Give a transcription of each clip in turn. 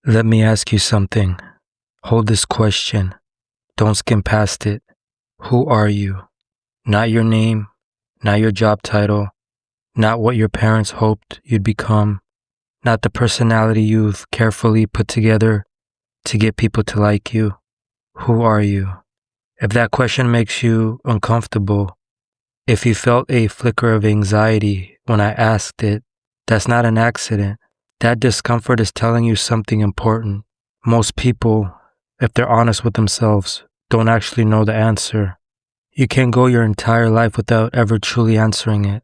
Let me ask you something. Hold this question. Don't skim past it. Who are you? Not your name, not your job title, not what your parents hoped you'd become, not the personality you've carefully put together to get people to like you. Who are you? If that question makes you uncomfortable, if you felt a flicker of anxiety when I asked it, that's not an accident. That discomfort is telling you something important. Most people, if they're honest with themselves, don't actually know the answer. You can go your entire life without ever truly answering it.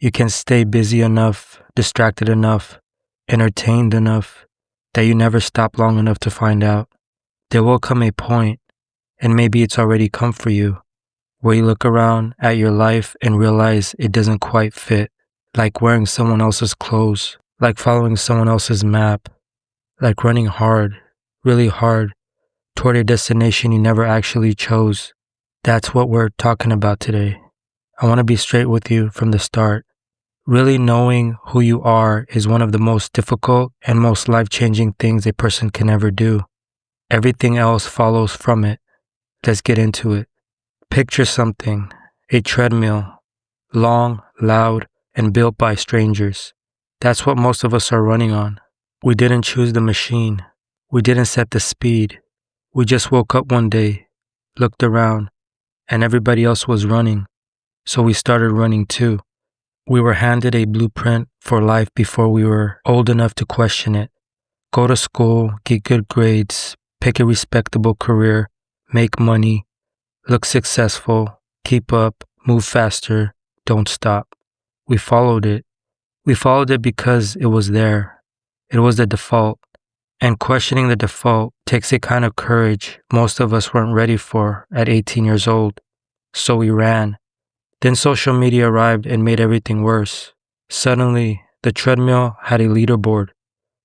You can stay busy enough, distracted enough, entertained enough, that you never stop long enough to find out. There will come a point, and maybe it's already come for you, where you look around at your life and realize it doesn't quite fit, like wearing someone else's clothes, like following someone else's map, like running hard, really hard, toward a destination you never actually chose. That's what we're talking about today. I want to be straight with you from the start. Really knowing who you are is one of the most difficult and most life-changing things a person can ever do. Everything else follows from it. Let's get into it. Picture something, a treadmill, long, loud, and built by strangers. That's what most of us are running on. We didn't choose the machine. We didn't set the speed. We just woke up one day, looked around, and everybody else was running. So we started running too. We were handed a blueprint for life before we were old enough to question it. Go to school, get good grades, pick a respectable career, make money, look successful, keep up, move faster, don't stop. We followed it. We followed it because it was there. It was the default. And questioning the default takes a kind of courage most of us weren't ready for at 18 years old. So we ran. Then social media arrived and made everything worse. Suddenly, the treadmill had a leaderboard.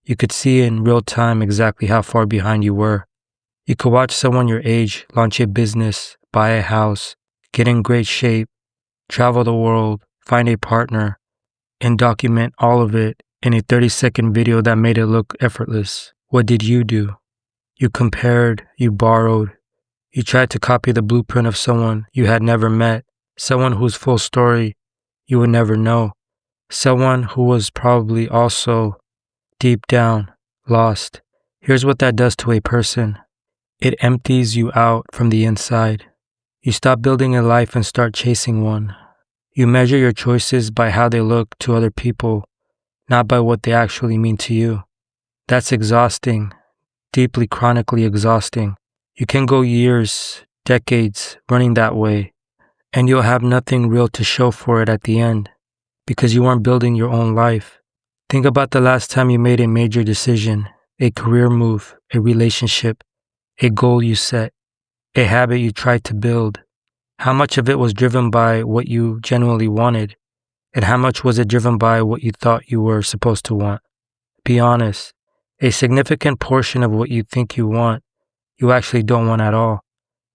You could see in real time exactly how far behind you were. You could watch someone your age launch a business, buy a house, get in great shape, travel the world, find a partner, and document all of it in a 30-second video that made it look effortless. What did you do? You compared, you borrowed, you tried to copy the blueprint of someone you had never met, someone whose full story you would never know, someone who was probably also, deep down, lost. Here's what that does to a person. It empties you out from the inside. You stop building a life and start chasing one. You measure your choices by how they look to other people, not by what they actually mean to you. That's exhausting, deeply chronically exhausting. You can go years, decades running that way, and you'll have nothing real to show for it at the end, because you weren't building your own life. Think about the last time you made a major decision, a career move, a relationship, a goal you set, a habit you tried to build. How much of it was driven by what you genuinely wanted, and how much was it driven by what you thought you were supposed to want? Be honest. A significant portion of what you think you want, you actually don't want at all.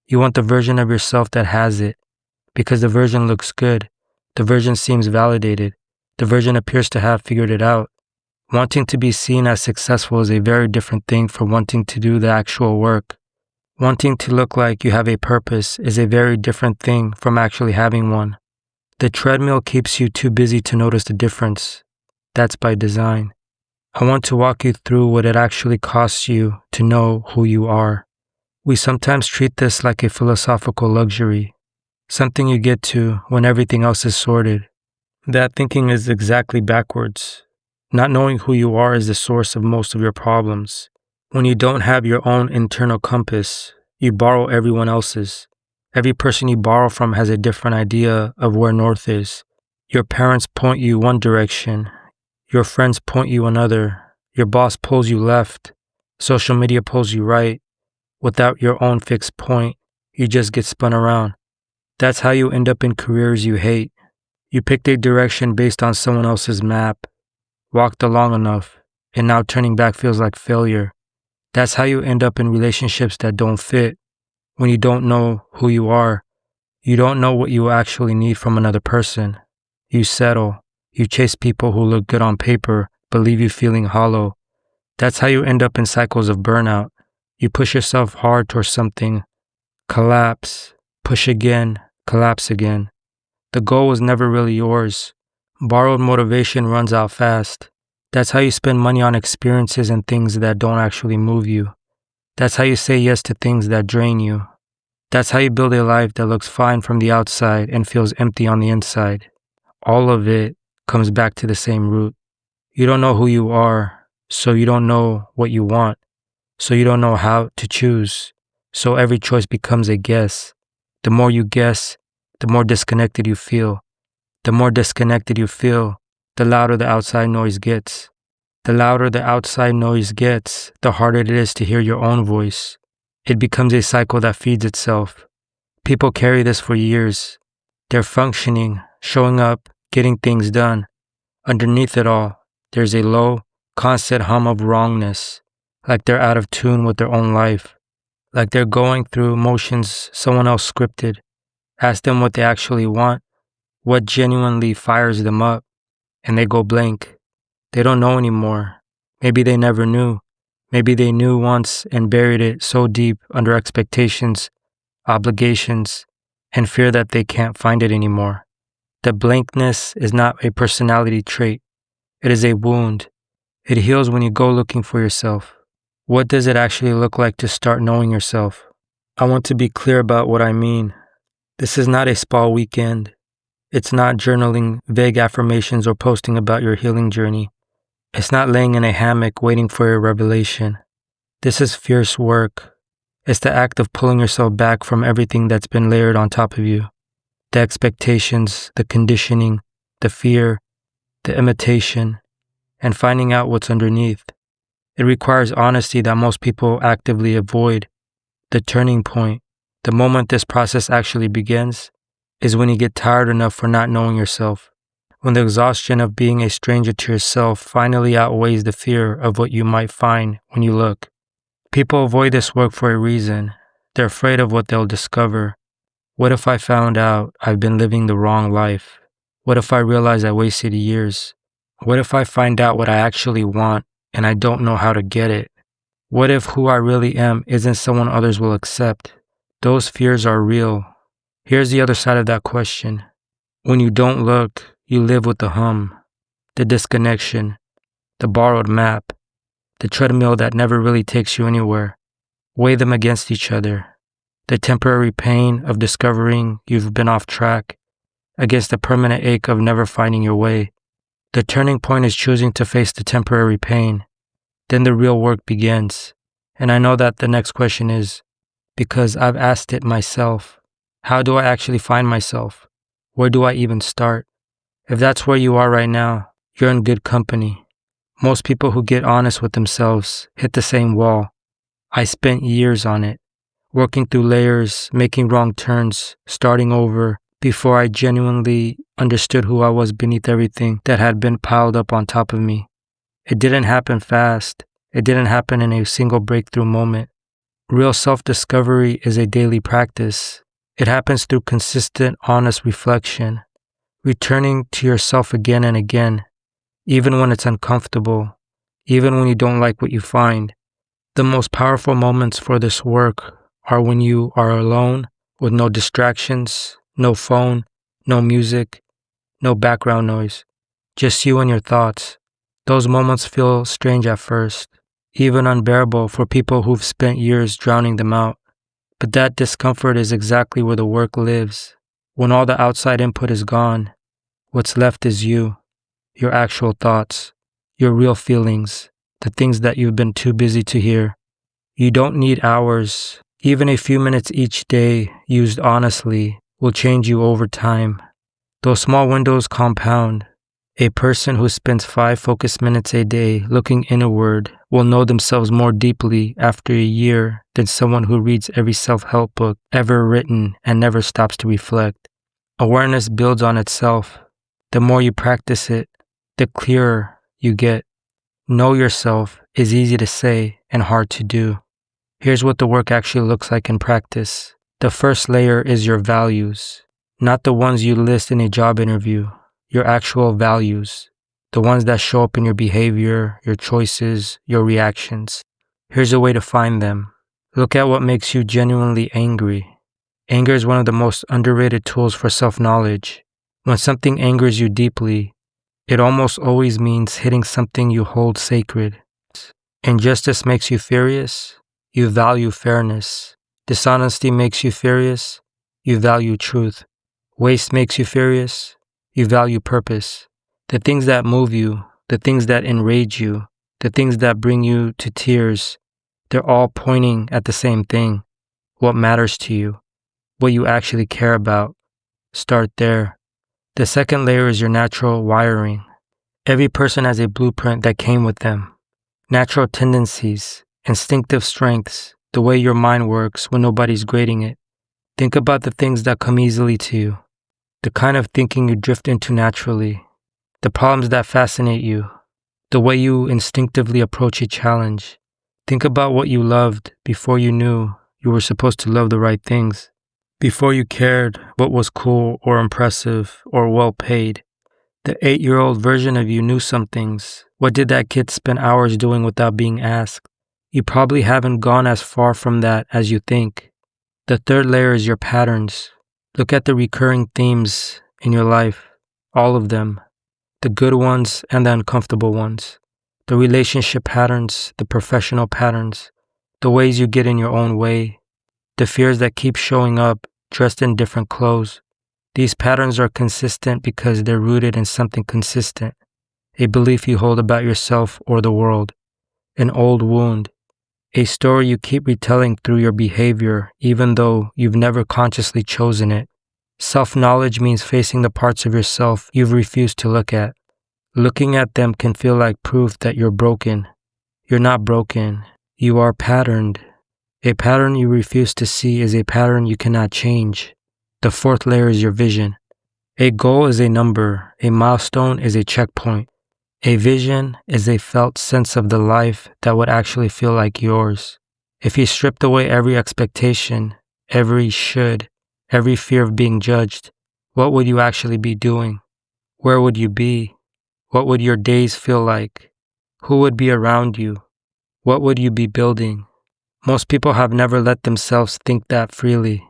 You want the version of yourself that has it, because the version looks good, the version seems validated, the version appears to have figured it out. Wanting to be seen as successful is a very different thing from wanting to do the actual work. Wanting to look like you have a purpose is a very different thing from actually having one. The treadmill keeps you too busy to notice the difference. That's by design. I want to walk you through what it actually costs you to know who you are. We sometimes treat this like a philosophical luxury, something you get to when everything else is sorted. That thinking is exactly backwards. Not knowing who you are is the source of most of your problems. When you don't have your own internal compass, you borrow everyone else's. Every person you borrow from has a different idea of where north is. Your parents point you one direction. Your friends point you another. Your boss pulls you left. Social media pulls you right. Without your own fixed point, you just get spun around. That's how you end up in careers you hate. You picked a direction based on someone else's map, walked along enough, and now turning back feels like failure. That's how you end up in relationships that don't fit. When you don't know who you are, you don't know what you actually need from another person. You settle. You chase people who look good on paper but leave you feeling hollow. That's how you end up in cycles of burnout. You push yourself hard towards something, collapse, push again, collapse again. The goal was never really yours. Borrowed motivation runs out fast. That's how you spend money on experiences and things that don't actually move you. That's how you say yes to things that drain you. That's how you build a life that looks fine from the outside and feels empty on the inside. All of it comes back to the same root. You don't know who you are, so you don't know what you want, so you don't know how to choose. So every choice becomes a guess. The more you guess, the more disconnected you feel. The more disconnected you feel, the louder the outside noise gets. The louder the outside noise gets, the harder it is to hear your own voice. It becomes a cycle that feeds itself. People carry this for years. They're functioning, showing up, getting things done. Underneath it all, there's a low, constant hum of wrongness, like they're out of tune with their own life, like they're going through motions someone else scripted. Ask them what they actually want, what genuinely fires them up, and they go blank. They don't know anymore. Maybe they never knew. Maybe they knew once and buried it so deep under expectations, obligations, and fear that they can't find it anymore. The blankness is not a personality trait. It is a wound. It heals when you go looking for yourself. What does it actually look like to start knowing yourself? I want to be clear about what I mean. This is not a spa weekend. It's not journaling vague affirmations or posting about your healing journey. It's not laying in a hammock waiting for a revelation. This is fierce work. It's the act of pulling yourself back from everything that's been layered on top of you. The expectations, the conditioning, the fear, the imitation, and finding out what's underneath. It requires honesty that most people actively avoid. The turning point, the moment this process actually begins, is when you get tired enough for not knowing yourself. When the exhaustion of being a stranger to yourself finally outweighs the fear of what you might find when you look. People avoid this work for a reason. They're afraid of what they'll discover. What if I found out I've been living the wrong life? What if I realize I wasted years? What if I find out what I actually want and I don't know how to get it? What if who I really am isn't someone others will accept? Those fears are real. Here's the other side of that question. When you don't look, you live with the hum, the disconnection, the borrowed map, the treadmill that never really takes you anywhere. Weigh them against each other. The temporary pain of discovering you've been off track against the permanent ache of never finding your way. The turning point is choosing to face the temporary pain. Then the real work begins. And I know that the next question is, because I've asked it myself, how do I actually find myself? Where do I even start? If that's where you are right now, you're in good company. Most people who get honest with themselves hit the same wall. I spent years on it, working through layers, making wrong turns, starting over, before I genuinely understood who I was beneath everything that had been piled up on top of me. It didn't happen fast. It didn't happen in a single breakthrough moment. Real self-discovery is a daily practice. It happens through consistent, honest reflection, returning to yourself again and again, even when it's uncomfortable, even when you don't like what you find. The most powerful moments for this work are when you are alone with no distractions, no phone, no music, no background noise, just you and your thoughts. Those moments feel strange at first, even unbearable for people who've spent years drowning them out. But that discomfort is exactly where the work lives. When all the outside input is gone, what's left is you, your actual thoughts, your real feelings, the things that you've been too busy to hear. You don't need hours. Even a few minutes each day, used honestly, will change you over time. Those small windows compound. A person who spends 5 focused minutes a day looking inward will know themselves more deeply after a year than someone who reads every self-help book ever written and never stops to reflect. Awareness builds on itself. The more you practice it, the clearer you get. Know yourself is easy to say and hard to do. Here's what the work actually looks like in practice. The first layer is your values, not the ones you list in a job interview, your actual values. the ones that show up in your behavior, your choices, your reactions. Here's a way to find them. Look at what makes you genuinely angry. Anger is one of the most underrated tools for self-knowledge. When something angers you deeply, it almost always means hitting something you hold sacred. Injustice makes you furious, you value fairness. Dishonesty makes you furious, you value truth. Waste makes you furious, you value purpose. The things that move you, the things that enrage you, the things that bring you to tears, they're all pointing at the same thing. What matters to you, what you actually care about. Start there. The second layer is your natural wiring. Every person has a blueprint that came with them. Natural tendencies, instinctive strengths, the way your mind works when nobody's grading it. Think about the things that come easily to you, the kind of thinking you drift into naturally, the problems that fascinate you, the way you instinctively approach a challenge. Think about what you loved before you knew you were supposed to love the right things, before you cared what was cool or impressive or well paid. The 8-year-old version of you knew some things. What did that kid spend hours doing without being asked? You probably haven't gone as far from that as you think. The third layer is your patterns. Look at the recurring themes in your life, all of them, the good ones and the uncomfortable ones, the relationship patterns, the professional patterns, the ways you get in your own way, the fears that keep showing up dressed in different clothes. These patterns are consistent because they're rooted in something consistent, a belief you hold about yourself or the world, an old wound, a story you keep retelling through your behavior even though you've never consciously chosen it. Self-knowledge means facing the parts of yourself you've refused to look at. Looking at them can feel like proof that you're broken. You're not broken. You are patterned. A pattern you refuse to see is a pattern you cannot change. The fourth layer is your vision. A goal is a number. A milestone is a checkpoint. A vision is a felt sense of the life that would actually feel like yours. If you stripped away every expectation, every should, every fear of being judged, what would you actually be doing? Where would you be? What would your days feel like? Who would be around you? What would you be building? Most people have never let themselves think that freely.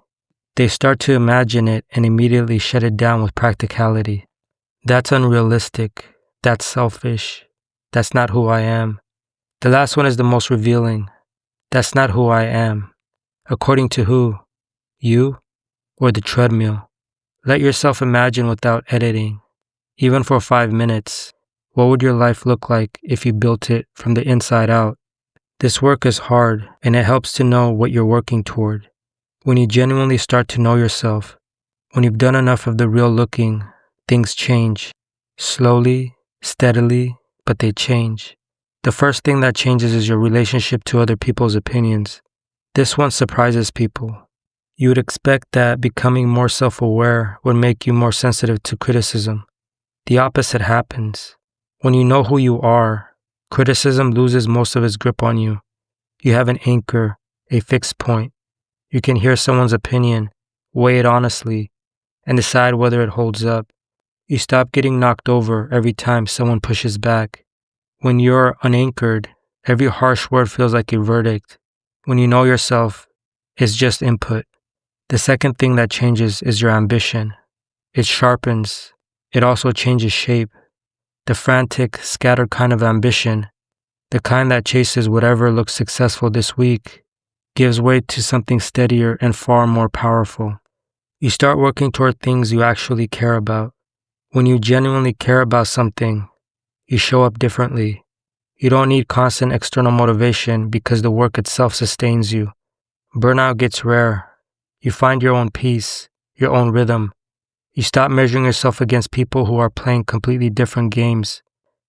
They start to imagine it and immediately shut it down with practicality. That's unrealistic. That's selfish. That's not who I am. The last one is the most revealing. That's not who I am. According to who? You or the treadmill? Let yourself imagine without editing. Even for 5 minutes, what would your life look like if you built it from the inside out? This work is hard, and it helps to know what you're working toward. When you genuinely start to know yourself, when you've done enough of the real looking, things change. Slowly, steadily, but they change. The first thing that changes is your relationship to other people's opinions. This one surprises people. You would expect that becoming more self-aware would make you more sensitive to criticism. The opposite happens. When you know who you are, criticism loses most of its grip on you. You have an anchor, a fixed point. You can hear someone's opinion, weigh it honestly, and decide whether it holds up. You stop getting knocked over every time someone pushes back. When you're unanchored, every harsh word feels like a verdict. When you know yourself, it's just input. The second thing that changes is your ambition. It sharpens. It also changes shape. The frantic, scattered kind of ambition, the kind that chases whatever looks successful this week, gives way to something steadier and far more powerful. You start working toward things you actually care about. When you genuinely care about something, you show up differently. You don't need constant external motivation because the work itself sustains you. Burnout gets rare. You find your own peace, your own rhythm. You stop measuring yourself against people who are playing completely different games.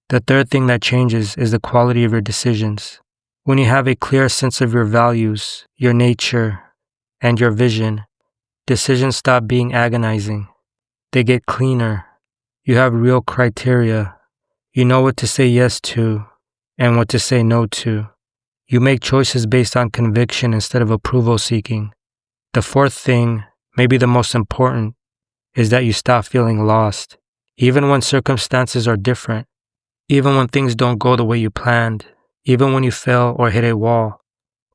The third thing that changes is the quality of your decisions. When you have a clear sense of your values, your nature, and your vision, decisions stop being agonizing. They get cleaner. You have real criteria. You know what to say yes to and what to say no to. You make choices based on conviction instead of approval seeking. The fourth thing, maybe the most important, is that you stop feeling lost. Even when circumstances are different, Even when things don't go the way you planned, even when you fail or hit a wall,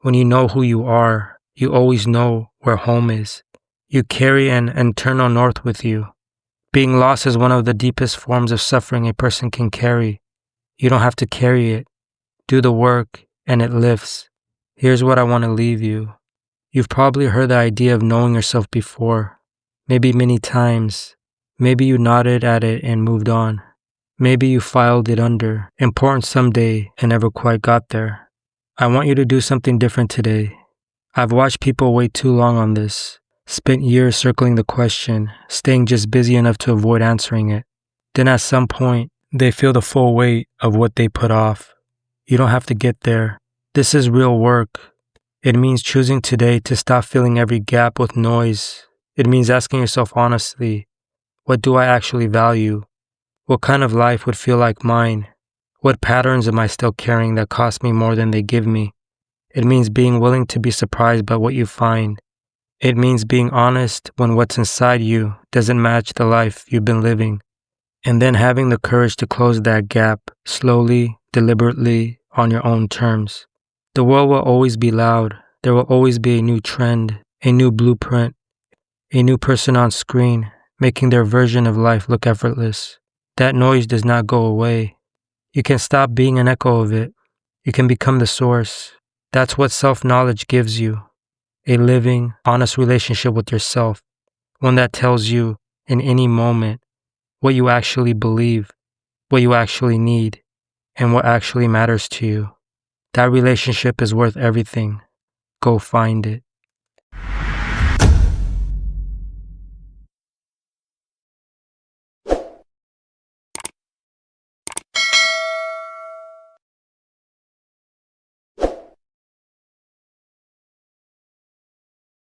when you know who you are, you always know where home is. You carry an internal north with you. Being lost is one of the deepest forms of suffering a person can carry. You don't have to carry it. Do the work, and it lifts. Here's what I want to leave you. You've probably heard the idea of knowing yourself before. Maybe many times. Maybe you nodded at it and moved on. Maybe you filed it under, important someday, and never quite got there. I want you to do something different today. I've watched people wait too long on this, spent years circling the question, staying just busy enough to avoid answering it. Then at some point, they feel the full weight of what they put off. You don't have to get there. This is real work. It means choosing today to stop filling every gap with noise. It means asking yourself honestly, what do I actually value? What kind of life would feel like mine? What patterns am I still carrying that cost me more than they give me? It means being willing to be surprised by what you find. It means being honest when what's inside you doesn't match the life you've been living. And then having the courage to close that gap slowly, deliberately, on your own terms. The world will always be loud. There will always be a new trend, a new blueprint, a new person on screen, making their version of life look effortless. That noise does not go away. You can stop being an echo of it. You can become the source. That's what self-knowledge gives you. A living, honest relationship with yourself. One that tells you, in any moment, what you actually believe, what you actually need, and what actually matters to you. That relationship is worth everything. Go find it.